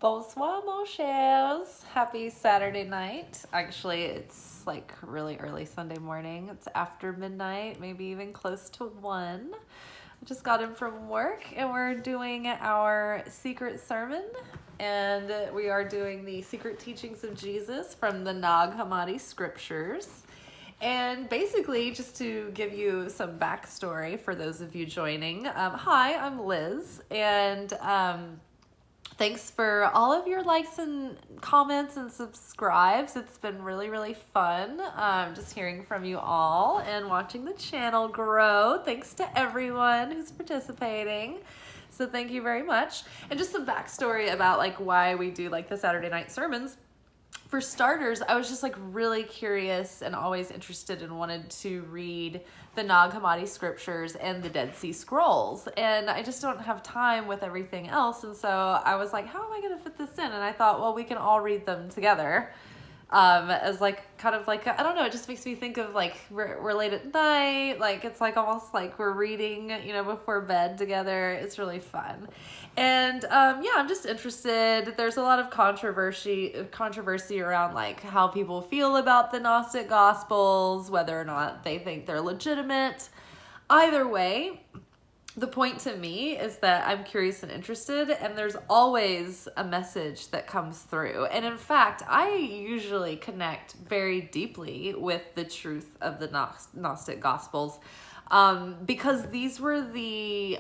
Bonsoir, mon chers. Happy Saturday night. Actually, it's like really early Sunday morning. It's after midnight, maybe even close to 1. I just got in from work and we're doing our secret sermon. And we are doing the secret teachings of Jesus from the Nag Hammadi scriptures. And basically, just to give you some backstory for those of you joining, hi, I'm Liz, and thanks for all of your likes and comments and subscribes. It's been really, really fun just hearing from you all and watching the channel grow. Thanks to everyone who's participating. So thank you very much. And just some backstory about like why we do like the Saturday night sermons. For starters, I was just like really curious and always interested and wanted to read the Nag Hammadi scriptures and the Dead Sea Scrolls. And I just don't have time with everything else. And so I was like, how am I going to fit this in? And I thought, well, we can all read them together. As like kind of like, I don't know, it just makes me think of like we're late at night, like it's like almost like we're reading, before bed together. It's really fun. And yeah, I'm just interested. There's a lot of controversy around like how people feel about the Gnostic Gospels, whether or not they think they're legitimate. Either way, the point to me is that I'm curious and interested, and there's always a message that comes through. And in fact, I usually connect very deeply with the truth of the Gnostic Gospels, because these were the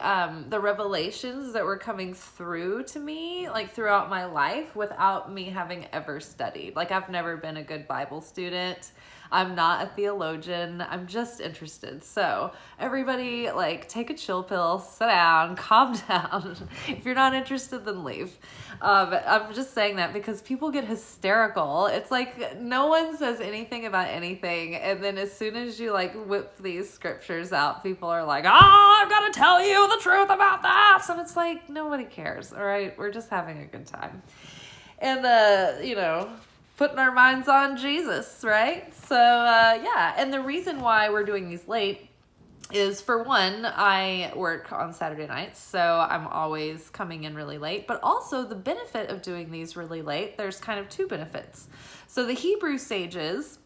revelations that were coming through to me like throughout my life without me having ever studied. Like I've never been a good Bible student. I'm not a theologian. I'm just interested. So everybody like take a chill pill, sit down, calm down. If you're not interested, then leave. I'm just saying that because people get hysterical. It's like no one says anything about anything. And then as soon as you like whip these scriptures out, people are like, I've got to tell you the truth about that. So it's like, nobody cares. All right. We're just having a good time. And, putting our minds on Jesus, right? So, yeah. And the reason why we're doing these late is, for one, I work on Saturday nights, so I'm always coming in really late. But also the benefit of doing these really late, there's kind of two benefits. So the Hebrew sages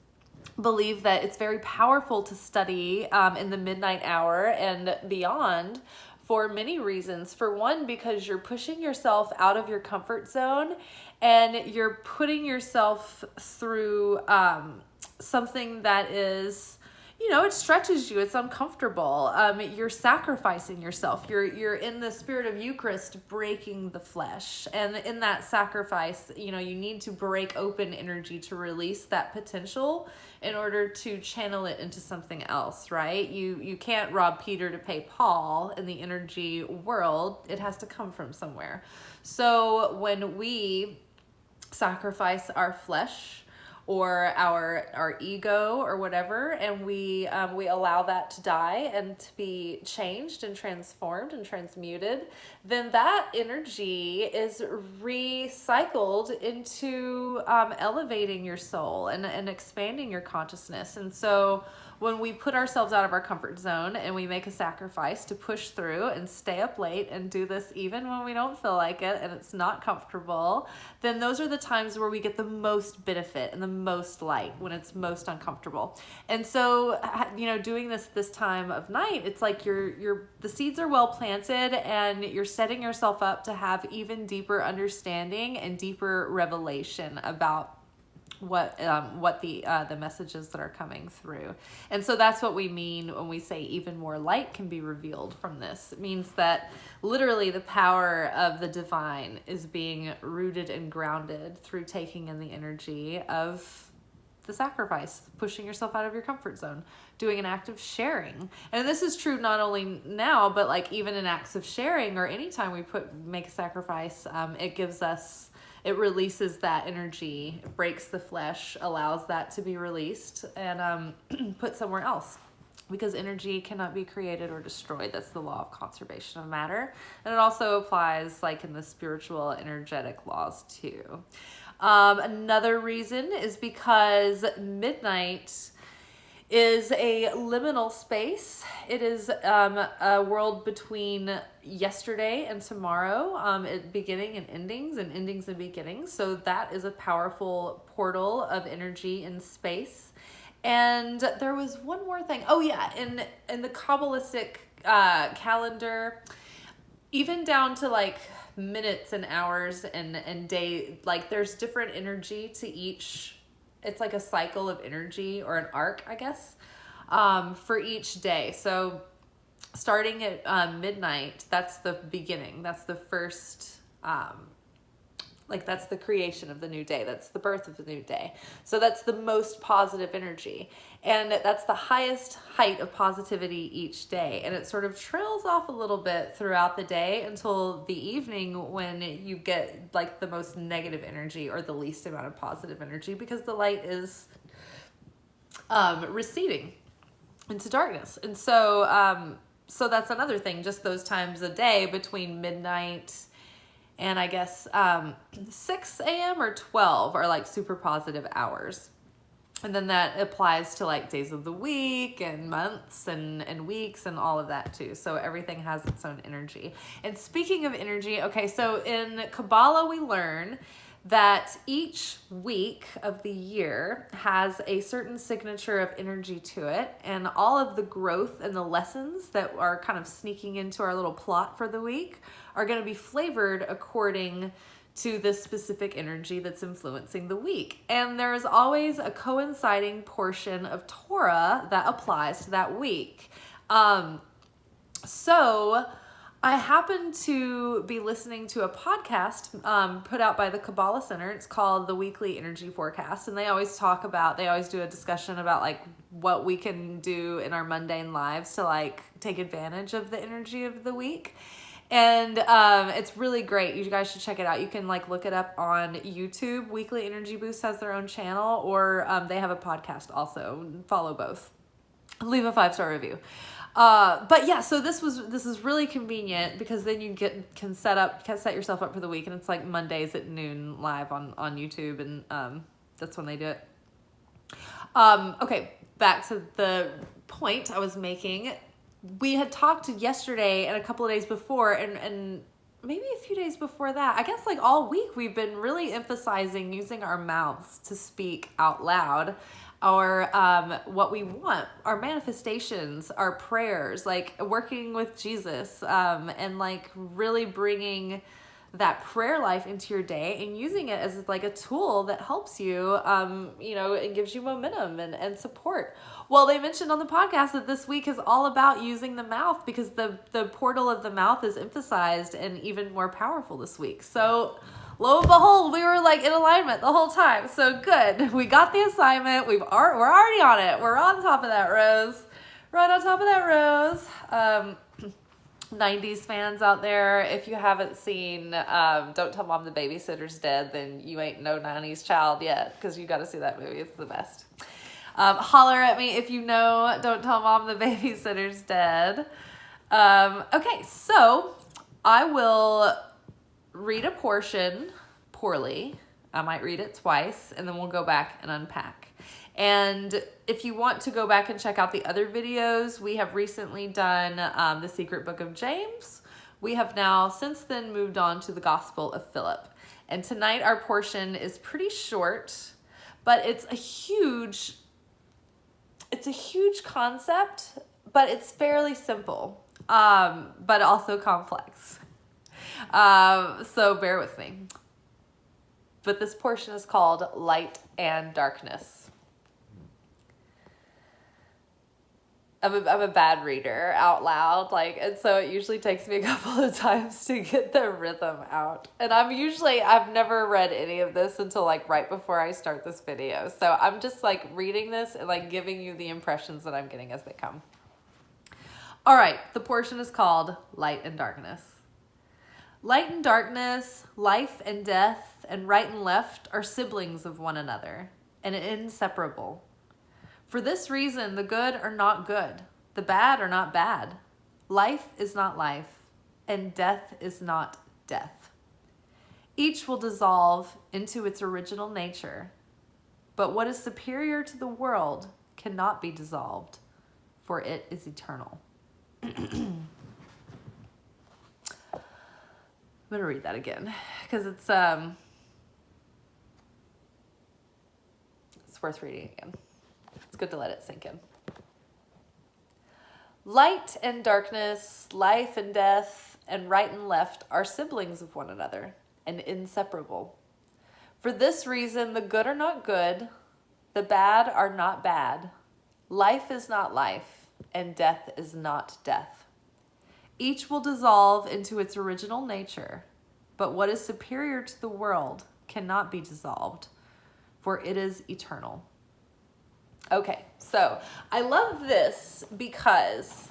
believe that it's very powerful to study in the midnight hour and beyond for many reasons. For one, because you're pushing yourself out of your comfort zone and you're putting yourself through something that is, it stretches you. It's uncomfortable. You're sacrificing yourself. You're in the spirit of Eucharist, breaking the flesh. And in that sacrifice, you need to break open energy to release that potential in order to channel it into something else, right? You can't rob Peter to pay Paul in the energy world. It has to come from somewhere. So when we sacrifice our flesh or our ego or whatever, and we allow that to die and to be changed and transformed and transmuted, then that energy is recycled into elevating your soul and expanding your consciousness. And so when we put ourselves out of our comfort zone and we make a sacrifice to push through and stay up late and do this even when we don't feel like it and it's not comfortable, then those are the times where we get the most benefit and the most light, when it's most uncomfortable. And so, doing this time of night, it's like the seeds are well planted and you're setting yourself up to have even deeper understanding and deeper revelation about what the messages that are coming through. And so that's what we mean when we say even more light can be revealed from this. It means that literally the power of the divine is being rooted and grounded through taking in the energy of the sacrifice, pushing yourself out of your comfort zone, doing an act of sharing. And this is true not only now, but like even in acts of sharing or anytime we make a sacrifice, it releases that energy, breaks the flesh, allows that to be released and put somewhere else. Because energy cannot be created or destroyed. That's the law of conservation of matter. And it also applies like in the spiritual energetic laws too. Another reason is because midnight is a liminal space. It is a world between yesterday and tomorrow, beginning and endings and beginnings. So that is a powerful portal of energy in space. And there was one more thing. Oh yeah, in the Kabbalistic calendar, even down to like minutes and hours and day, like there's different energy to each. It's like a cycle of energy or an arc, I guess, for each day. So starting at midnight, that's the beginning. That's the first, that's the creation of the new day. That's the birth of the new day. So that's the most positive energy. And that's the highest height of positivity each day. And it sort of trails off a little bit throughout the day until the evening when you get like the most negative energy or the least amount of positive energy, because the light is receding into darkness. And so, so that's another thing, just those times a day between midnight and I guess 6 a.m. or 12 are like super positive hours. And then that applies to like days of the week and months and weeks and all of that too. So everything has its own energy. And speaking of energy, okay, so in Kabbalah we learn that each week of the year has a certain signature of energy to it, and all of the growth and the lessons that are kind of sneaking into our little plot for the week are going to be flavored according to this specific energy that's influencing the week. And there is always a coinciding portion of Torah that applies to that week. So I happened to be listening to a podcast put out by the Kabbalah Center. It's called the Weekly Energy Forecast. And they always do a discussion about like what we can do in our mundane lives to like take advantage of the energy of the week. And it's really great. You guys should check it out. You can like look it up on YouTube. Weekly Energy Boost has their own channel, or they have a podcast also. Follow both. Leave a 5-star review. But yeah, so this is really convenient because then you can set yourself up for the week, and it's like Mondays at noon live on YouTube, and that's when they do it. Okay, back to the point I was making. We had talked yesterday and a couple of days before, and maybe a few days before that. I guess like all week we've been really emphasizing using our mouths to speak out loud our what we want, our manifestations, our prayers, like working with Jesus, and like really bringing that prayer life into your day and using it as like a tool that helps you, and gives you momentum and support. Well, they mentioned on the podcast that this week is all about using the mouth because the portal of the mouth is emphasized and even more powerful this week. So lo and behold, we were like in alignment the whole time. So good. We got the assignment. We're already on it. We're on top of that, Rose. Right on top of that, Rose. 90s fans out there, if you haven't seen Don't Tell Mom the Babysitter's Dead, then you ain't no 90s child yet, because you got to see that movie. It's the best. Holler at me if you know Don't Tell Mom the Babysitter's Dead. Okay, so I will read a portion poorly. I might read it twice, and then we'll go back and unpack. And if you want to go back and check out the other videos, we have recently done the Secret Book of James. We have now since then moved on to the Gospel of Philip. And tonight our portion is pretty short, but it's a huge concept, but it's fairly simple, but also complex. So bear with me. But this portion is called Light and Darkness. I'm a bad reader out loud, and so it usually takes me a couple of times to get the rhythm out. And I've never read any of this until right before I start this video. So I'm just reading this and giving you the impressions that I'm getting as they come. All right, the portion is called Light and Darkness. Light and darkness, life and death, and right and left are siblings of one another and inseparable. For this reason, the good are not good, the bad are not bad. Life is not life, and death is not death. Each will dissolve into its original nature, but what is superior to the world cannot be dissolved, for it is eternal. I'm going to read that again because it's worth reading again. It's good to let it sink in. Light and darkness, life and death, and right and left are siblings of one another and inseparable. For this reason, the good are not good, the bad are not bad. Life is not life, and death is not death. Each will dissolve into its original nature, but what is superior to the world cannot be dissolved, for it is eternal. Okay, so I love this because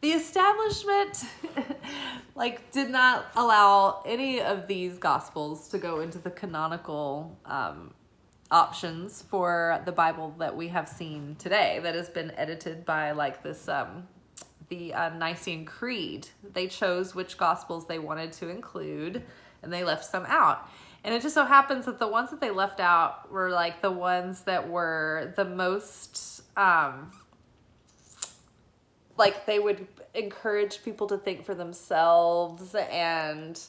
the establishment did not allow any of these gospels to go into the canonical options for the Bible that we have seen today that has been edited by the Nicene Creed. They chose which gospels they wanted to include and they left some out. And it just so happens that the ones that they left out were the ones that were the most, they would encourage people to think for themselves and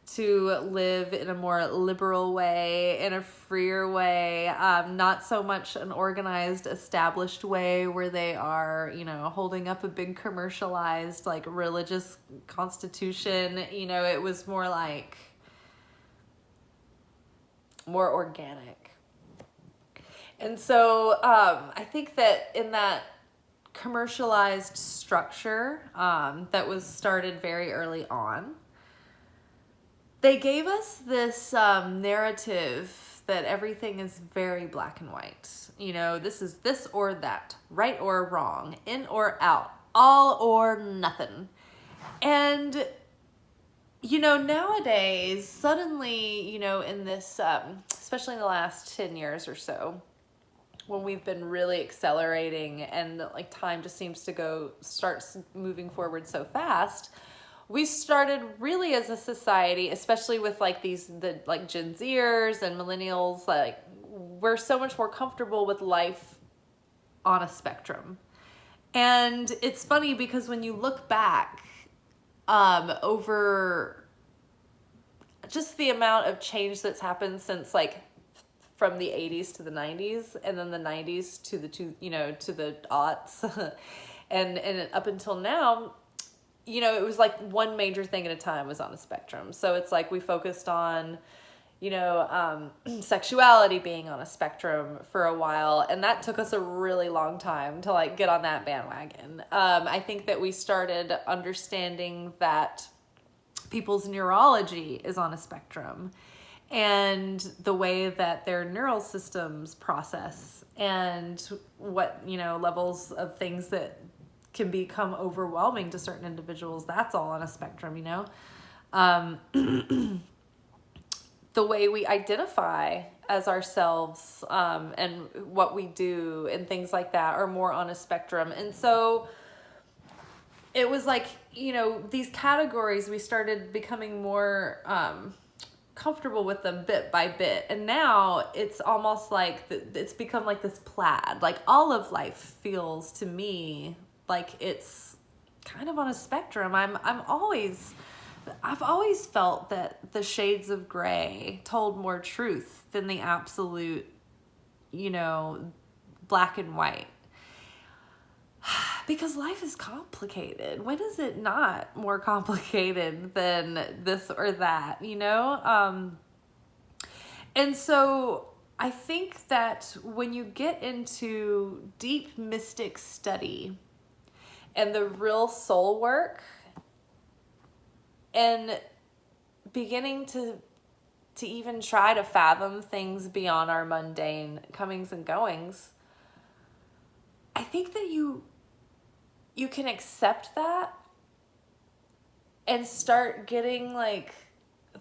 to live in a more liberal way, in a freer way, not so much an organized, established way where they are, holding up a big commercialized, religious constitution. It was more more organic. And so I think that in that commercialized structure that was started very early on, they gave us this narrative that everything is very black and white. This is this or that, right or wrong, in or out, all or nothing. And nowadays, suddenly, in this, especially in the last 10 years or so, when we've been really accelerating and time just seems to starts moving forward so fast, we started really as a society, especially with Gen Zers and millennials, we're so much more comfortable with life on a spectrum. And it's funny because when you look back, over just the amount of change that's happened since from the 80s to the 90s and then the 90s to the aughts and up until now, it was one major thing at a time was on a spectrum. So it's we focused on sexuality being on a spectrum for a while, and that took us a really long time to get on that bandwagon. I think that we started understanding that people's neurology is on a spectrum, and the way that their neural systems process, and what levels of things that can become overwhelming to certain individuals, that's all on a spectrum. The way we identify as ourselves and what we do and things like that are more on a spectrum. And so it was these categories, we started becoming more comfortable with them bit by bit. And now it's almost it's become this plaid. All of life feels to me it's kind of on a spectrum. I've always felt that the shades of gray told more truth than the absolute, black and white. Because life is complicated. When is it not more complicated than this or that, And so I think that when you get into deep mystic study and the real soul work, and beginning to even try to fathom things beyond our mundane comings and goings, I think that you can accept that and start getting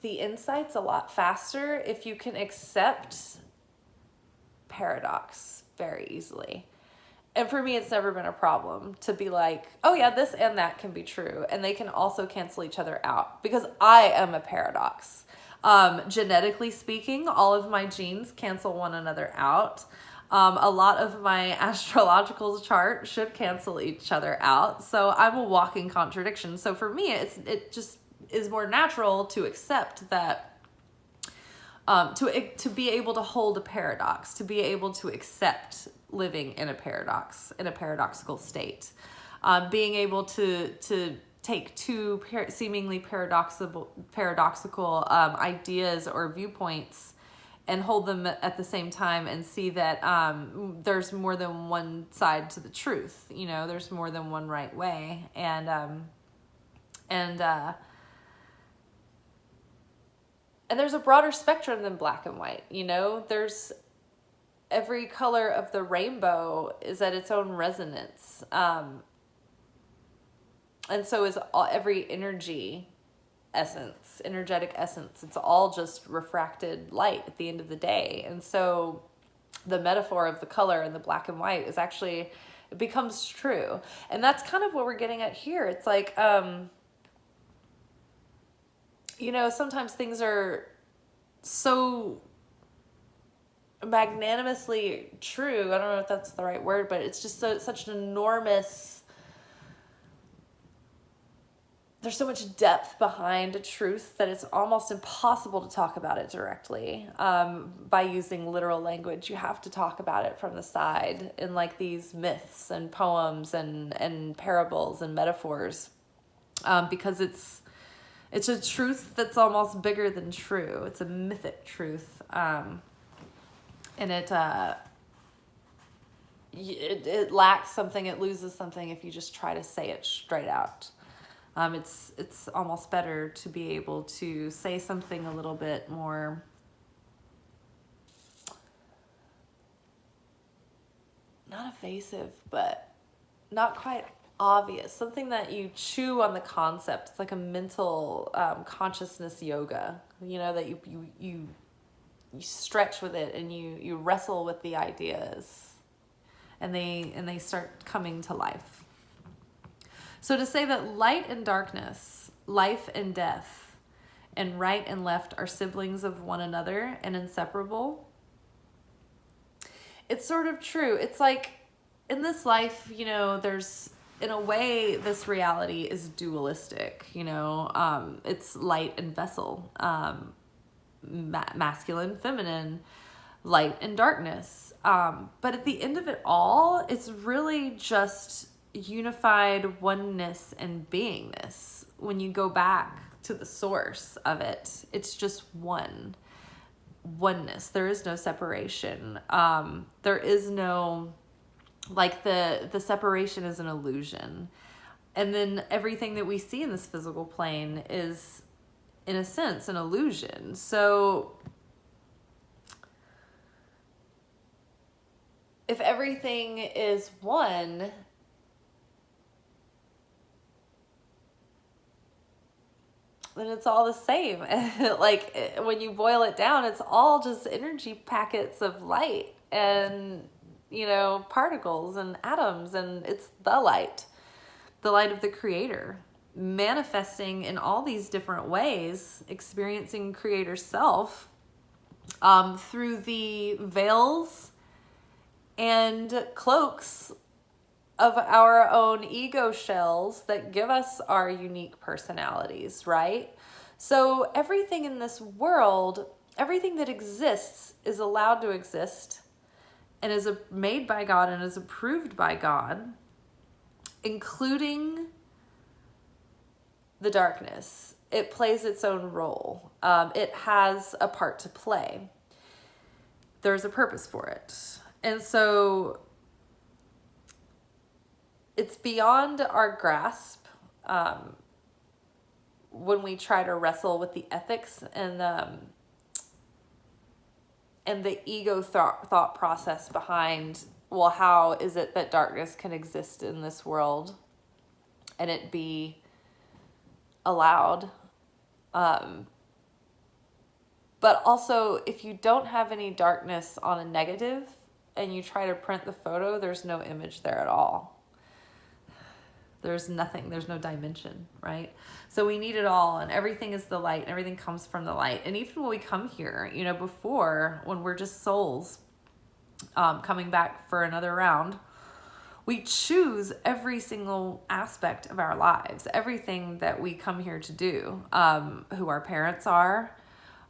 the insights a lot faster if you can accept paradox very easily. And for me, it's never been a problem to be oh yeah, this and that can be true. And they can also cancel each other out because I am a paradox. Genetically speaking, all of my genes cancel one another out. A lot of my astrological chart should cancel each other out. So I'm a walking contradiction. So for me, it just is more natural to accept that, to be able to hold a paradox, to be able to accept living in a paradox, in a paradoxical state, being able to take two seemingly paradoxical ideas or viewpoints and hold them at the same time and see that there's more than one side to the truth. You know, there's more than one right way, and there's a broader spectrum than black and white. You know, there's every color of the rainbow is at its own resonance, and so is every energetic essence. It's all just refracted light at the end of the day. And so the metaphor of the color and the black and white is actually, it becomes true. And that's kind of what we're getting at here. It's like, you know, sometimes things are so magnanimously true. I don't know if that's the right word, but it's just such an enormous, there's so much depth behind a truth that it's almost impossible to talk about it directly by using literal language. You have to talk about it from the side in like these myths and poems and parables and metaphors, because it's a truth that's almost bigger than true. It's a mythic truth, and it lacks something. It loses something if you just try to say it straight out. It's almost better to be able to say something a little bit more, not evasive, but not quite obvious. Something that you chew on the concept. It's like a mental consciousness yoga, you know, that you stretch with it and you wrestle with the ideas, and they start coming to life. So to say that light and darkness, life and death, and right and left are siblings of one another and inseparable, it's sort of true. It's like in this life, you know, there's, in a way, this reality is dualistic, you know, it's light and vessel, masculine, feminine, light and darkness. But at the end of it all, it's really just unified oneness and beingness. When you go back to the source of it, it's just oneness. There is no separation. There is no, like, the separation is an illusion. And then everything that we see in this physical plane is, in a sense, an illusion. So if everything is one, then it's all the same. Like, when you boil it down, it's all just energy packets of light and, you know, particles and atoms, and it's the light of the Creator, manifesting in all these different ways, experiencing Creator self through the veils and cloaks of our own ego shells that give us our unique personalities, right? So everything in this world, everything that exists is allowed to exist and is made by God and is approved by God, including the darkness. It plays its own role. It has a part to play. There's a purpose for it. And so it's beyond our grasp when we try to wrestle with the ethics and the ego thought process behind, well, how is it that darkness can exist in this world and it be allowed? But also, if you don't have any darkness on a negative and you try to print the photo, there's no image there at all. There's nothing, there's no dimension, right? So we need it all, and everything is the light, and everything comes from the light. And even when we come here, you know, before, when we're just souls, coming back for another round, we choose every single aspect of our lives, everything that we come here to do, who our parents are,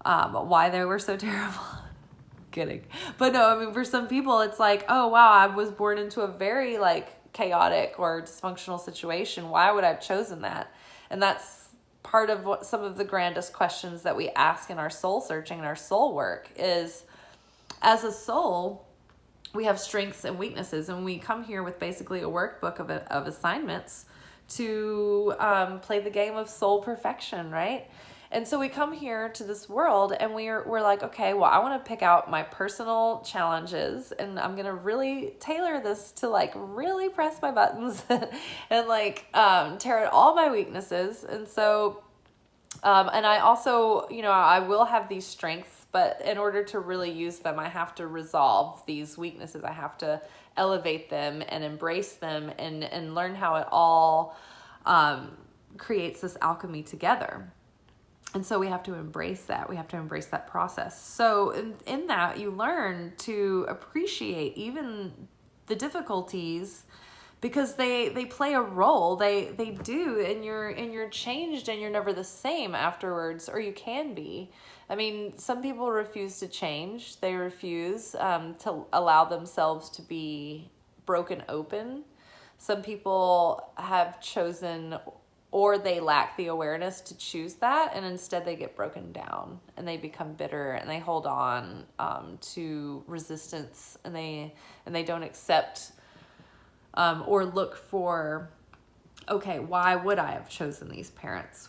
why they were so terrible. Kidding. But no, I mean, for some people, it's like, oh, wow, I was born into a very like chaotic or dysfunctional situation. Why would I have chosen that? And that's part of what some of the grandest questions that we ask in our soul searching and our soul work is, as a soul, we have strengths and weaknesses, and we come here with basically a workbook of assignments to play the game of soul perfection, right? And so we come here to this world and we're like, okay, well, I want to pick out my personal challenges, and I'm going to really tailor this to like really press my buttons and like tear out all my weaknesses. And so, and I also, I will have these strengths, but in order to really use them, I have to resolve these weaknesses. I have to elevate them and embrace them and learn how it all creates this alchemy together. And so we have to embrace that. We have to embrace that process. So in that, you learn to appreciate even the difficulties, because they play a role. They do, and you're changed, and you're never the same afterwards, or you can be. I mean, some people refuse to change. They refuse to allow themselves to be broken open. Some people have chosen, or they lack the awareness to choose that, and instead they get broken down and they become bitter and they hold on to resistance, and they don't accept or look for, okay, why would I have chosen these parents?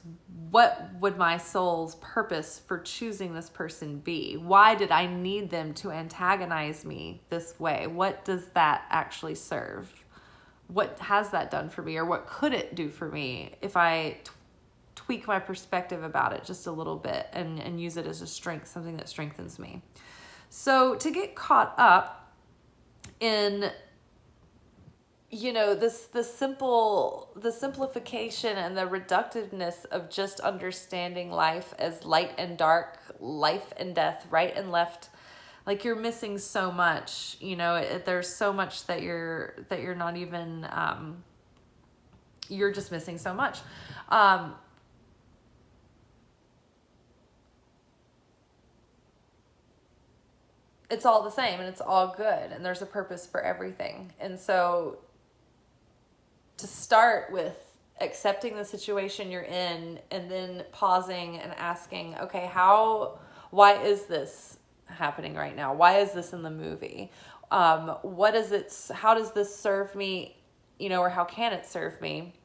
What would my soul's purpose for choosing this person be? Why did I need them to antagonize me this way? What does that actually serve? What has that done for me, or what could it do for me if I tweak my perspective about it just a little bit and use it as a strength, something that strengthens me? So to get caught up in, the simplification and the reductiveness of just understanding life as light and dark, life and death, right and left, like you're missing so much. There's so much that you're not even you're just missing so much. It's all the same and it's all good, and there's a purpose for everything. And so to start with accepting the situation you're in, and then pausing and asking, okay, why is this happening right now? Why is this in the movie? How does this serve me, or how can it serve me?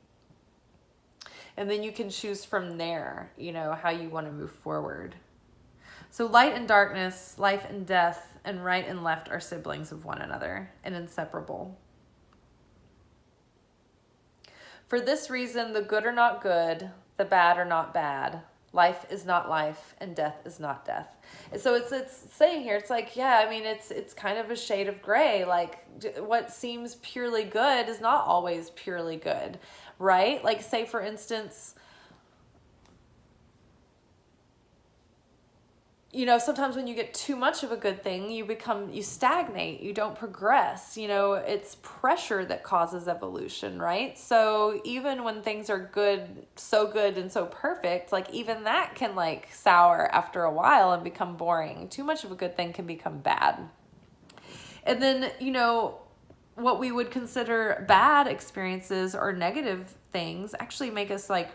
And then you can choose from there, how you want to move forward. So light and darkness, life and death, and right and left are siblings of one another and inseparable. For this reason, the good are not good, the bad are not bad. Life is not life, and death is not death. And so it's saying here, it's like, yeah, I mean, it's kind of a shade of gray. Like what seems purely good is not always purely good, right? Like say, for instance, sometimes when you get too much of a good thing, you stagnate, you don't progress. It's pressure that causes evolution, right? So even when things are good and so perfect, like even that can like sour after a while and become boring. Too much of a good thing can become bad. And then, what we would consider bad experiences or negative things actually make us like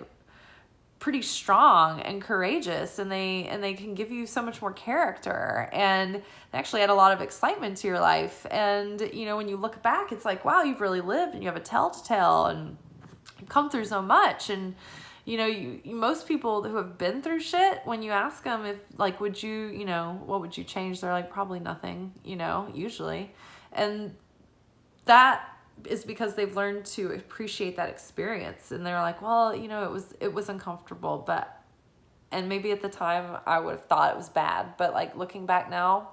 pretty strong and courageous, and they can give you so much more character and they actually add a lot of excitement to your life. And when you look back, it's like, wow, you've really lived and you have a tale to tell and you've come through so much. And most people who have been through shit, when you ask them if like, would you what would you change, they're like, probably nothing, usually. And that is because they've learned to appreciate that experience, and they're like, well, it was uncomfortable, and maybe at the time I would have thought it was bad, but like looking back now,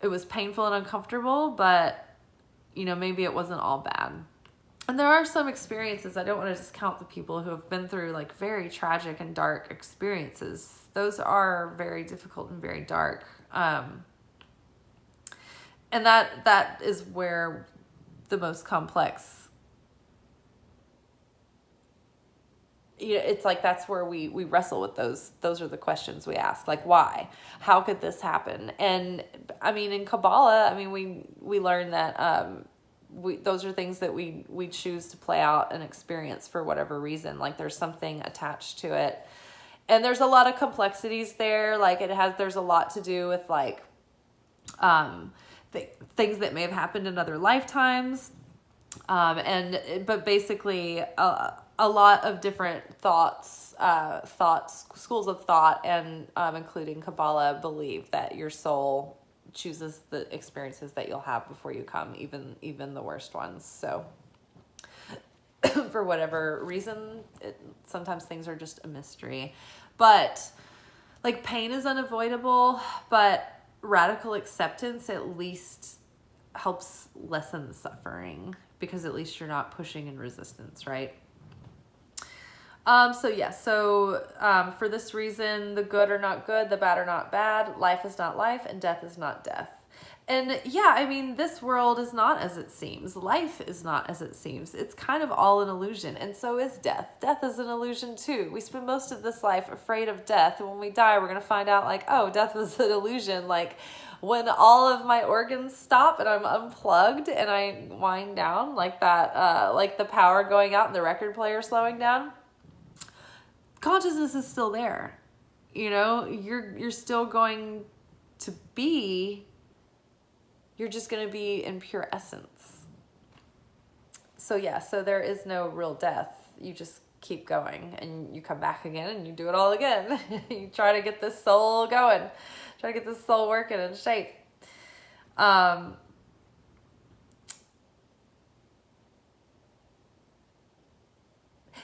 it was painful and uncomfortable, but maybe it wasn't all bad. And there are some experiences, I don't want to discount the people who have been through like very tragic and dark experiences. Those are very difficult and very dark. And that is where the most complex, it's like that's where we wrestle with those are the questions we ask, like why, how could this happen? And I mean, in Kabbalah, I mean, we learn that those are things that we choose to play out and experience for whatever reason, like there's something attached to it. And there's a lot of complexities there, like there's a lot to do with like things that may have happened in other lifetimes, but basically a lot of different schools of thought, and including Kabbalah, believe that your soul chooses the experiences that you'll have before you come, even the worst ones. So for whatever reason, sometimes things are just a mystery. But like pain is unavoidable, but radical acceptance at least helps lessen the suffering, because at least you're not pushing in resistance, right? For this reason, the good are not good, the bad are not bad, life is not life, and death is not death. And yeah, I mean, this world is not as it seems. Life is not as it seems. It's kind of all an illusion, and so is death. Death is an illusion too. We spend most of this life afraid of death, and when we die, we're going to find out like, oh, death was an illusion. Like when all of my organs stop and I'm unplugged and I wind down like that, like the power going out and the record player slowing down, consciousness is still there. You're still going to be, you're just going to be in pure essence. So there is no real death. You just keep going and you come back again and you do it all again. You try to get this soul going, try to get this soul working in shape.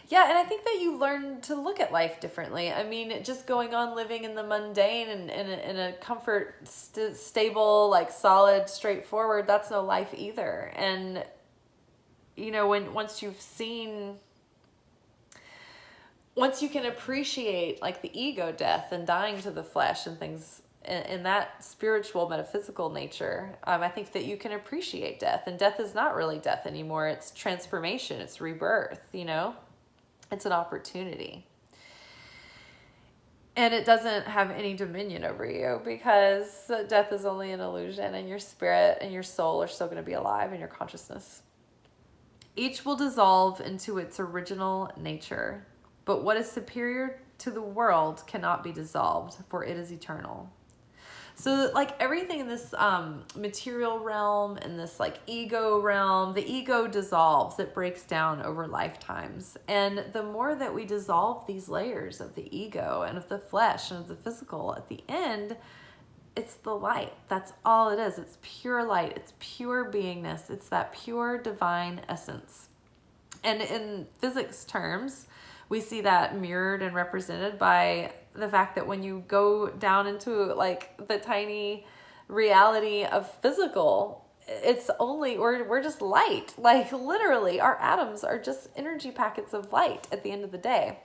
Yeah, and I think that you learn to look at life differently. I mean, just going on living in the mundane and in a comfort, stable, like solid, straightforward, that's no life either. And, once you can appreciate like the ego death and dying to the flesh and things in that spiritual, metaphysical nature, I think that you can appreciate death. And death is not really death anymore. It's transformation. It's rebirth, It's an opportunity. And it doesn't have any dominion over you, because death is only an illusion, and your spirit and your soul are still going to be alive in your consciousness. Each will dissolve into its original nature, but what is superior to the world cannot be dissolved, for it is eternal. So like everything in this material realm and this like ego realm, the ego dissolves, it breaks down over lifetimes. And the more that we dissolve these layers of the ego and of the flesh and of the physical, at the end, it's the light. That's all it is. It's pure light. It's pure beingness. It's that pure divine essence. And in physics terms, we see that mirrored and represented by the fact that when you go down into like the tiny reality of physical, it's only, we're just light. Like literally our atoms are just energy packets of light at the end of the day.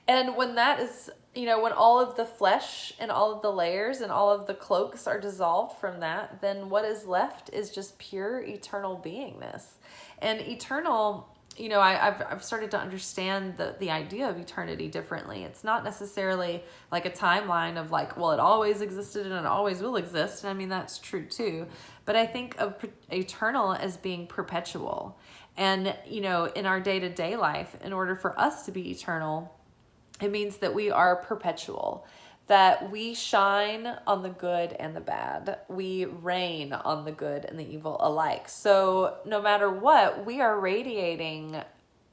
And when that is, when all of the flesh and all of the layers and all of the cloaks are dissolved from that, then what is left is just pure eternal beingness. And eternal, I've started to understand the idea of eternity differently. It's not necessarily like a timeline of like, well, it always existed and it always will exist. And I mean, that's true too. But I think of eternal as being perpetual. And, in our day-to-day life, in order for us to be eternal, it means that we are perpetual, that we shine on the good and the bad. We reign on the good and the evil alike. So no matter what, we are radiating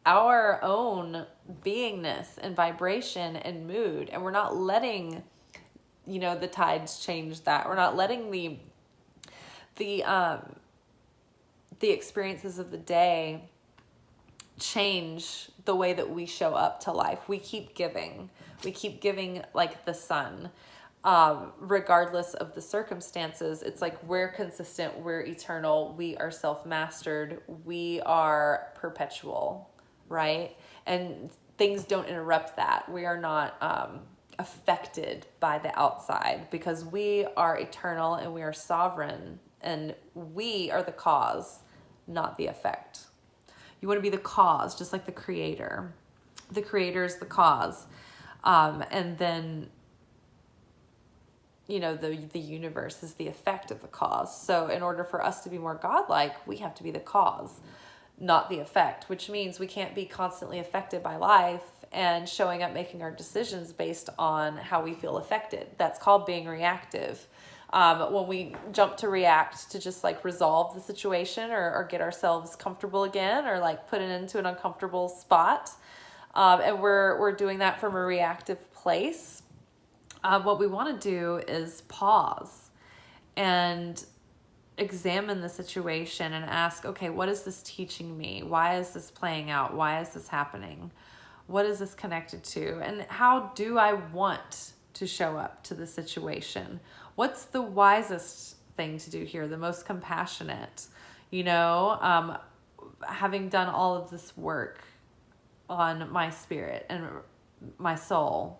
our own beingness and vibration and mood, and we're not letting, the tides change that. We're not letting the experiences of the day change the way that we show up to life. We keep giving like the sun, regardless of the circumstances. It's like we're consistent, we're eternal, we are self-mastered, we are perpetual, right? And things don't interrupt that. We are not affected by the outside, because we are eternal and we are sovereign and we are the cause, not the effect. You want to be the cause, just like the creator. The creator is the cause. And then, you know, the universe is the effect of the cause. So in order for us to be more godlike, we have to be the cause, not the effect, which means we can't be constantly affected by life and showing up making our decisions based on how we feel affected. That's called being reactive. When we jump to react to just like resolve the situation or get ourselves comfortable again, or like put it into an uncomfortable spot, and we're doing that from a reactive place, what we want to do is pause and examine the situation and ask, okay, what is this teaching me? Why is this playing out? Why is this happening? What is this connected to? And how do I want to show up to the situation? What's the wisest thing to do here? The most compassionate, you know, having done all of this work on my spirit and my soul,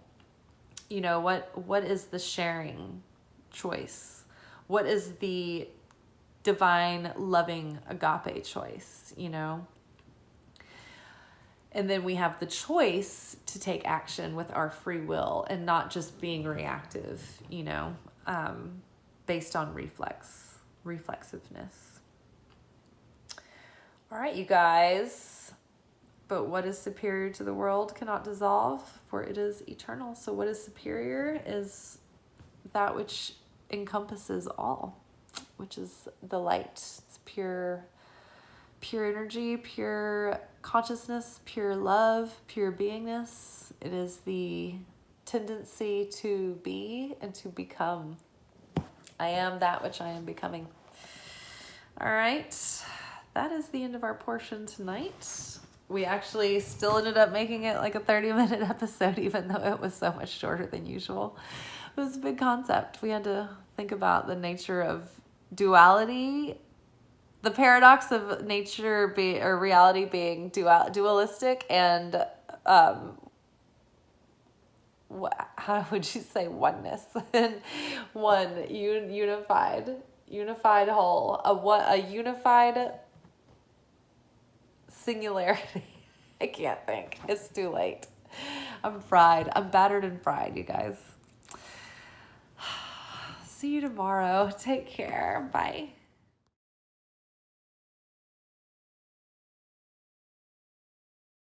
you know, what is the sharing choice? What is the divine, loving, agape choice, you know? And then we have the choice to take action with our free will and not just being reactive, you know, based on reflexiveness. All right, you guys. But what is superior to the world cannot dissolve, for it is eternal. So what is superior is that which encompasses all, which is the light. It's pure energy, pure consciousness, pure love, pure beingness. It is the tendency to be and to become. I am that which I am becoming. All right, that is the end of our portion tonight. We actually still ended up making it like a 30-minute episode, even though it was so much shorter than usual. It was a big concept. We had to think about the nature of duality, the paradox of nature or reality being dualistic, and how would you say oneness? And one unified whole, a unified singularity. I can't think. It's too late. I'm fried. I'm battered and fried, you guys. See you tomorrow. Take care. Bye.